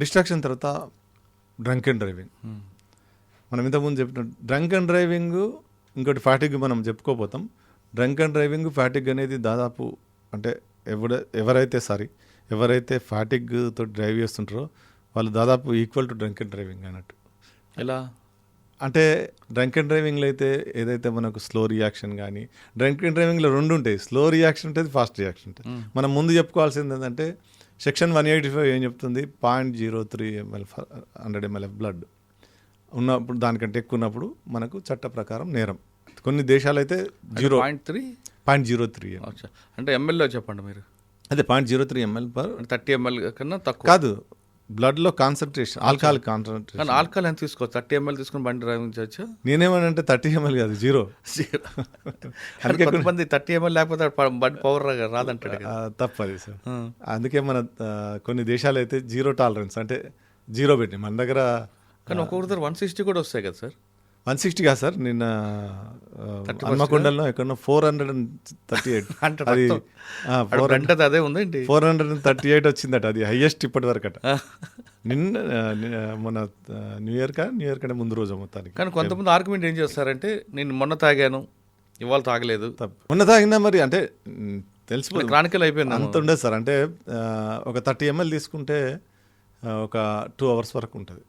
Distraction తర్వాత drunk and driving. మనం ఇంతకుముందు చెప్పిన డ్రంక్ అండ్ డ్రైవింగ్, ఇంకోటి ఫ్యాటిగ్ మనం చెప్పుకోపోతాం. డ్రంక్ అండ్ డ్రైవింగ్, ఫ్యాటిగ్ అనేది దాదాపు అంటే ఎవరైతే ఫ్యాటిగ్ తోటి డ్రైవ్ చేస్తుంటారో వాళ్ళు దాదాపు equal to drunk and driving అన్నట్టు. ఎలా అంటే డ్రంక్ అండ్ డ్రైవింగ్లో అయితే ఏదైతే మనకు స్లో రియాక్షన్ కానీ, డ్రంక్ అండ్ డ్రైవింగ్లో రెండు ఉంటాయి, స్లో రియాక్షన్ ఉంటుంది, ఫాస్ట్ రియాక్షన్ ఉంటుంది. మనం ముందు చెప్పుకోవాల్సింది ఏంటంటే సెక్షన్ 185 ఏం చెప్తుంది, 0.03 ml 100 ml బ్లడ్ ఉన్నప్పుడు, దానికంటే ఎక్కువ ఉన్నప్పుడు మనకు చట్ట ప్రకారం నేరం. కొన్ని దేశాలు అయితే 0.03 అంటే ఎంఎల్లో చెప్పండి మీరు. అదే 0.03 ml per 30 ml కన్నా తక్కువ కాదు, బ్లడ్లో కాన్సన్ట్రేషన్, ఆల్కహాల్ కాన్సన్ట్రేషన్. కానీ ఆల్కహాల్ ఎంత తీసుకోవచ్చు? 30 ml తీసుకుని బండి డ్రైవింగ్ చేయొచ్చు. నేనేమనంటే 30 ml కాదు, 0. అందుకే కొంతమంది 30 ml లేకపోతే బండి పవర్ రాదంటాడు. తప్పది సార్. అందుకే మన కొన్ని దేశాలు అయితే 0 టాలరెన్స్, అంటే 0 పెట్టి. మన దగ్గర కానీ ఒక్కొక్కరి దగ్గర 160 కూడా వస్తాయి కదా సార్. 160 కాదు సార్, నిన్న హన్మకొండలో ఎక్కడో 438 అది అదే ఉందండి, 438 వచ్చిందట. అది హైయెస్ట్ ఇప్పటి వరకు అట. నిన్న మన న్యూ ఇయర్ కంటే ముందు రోజు మొత్తానికి. కానీ కొంతమంది ఆర్గ్యుమెంట్ ఏం చేస్తారంటే, నేను మొన్న తాగాను ఇవాళ తాగలేదు. మొన్న తాగినా మరి అంటే తెలిసిపోయింది, క్రానికల్ అయిపోయింది. అంత ఉండదు సార్. అంటే ఒక 30 ml తీసుకుంటే ఒక 2 hours వరకు ఉంటుంది.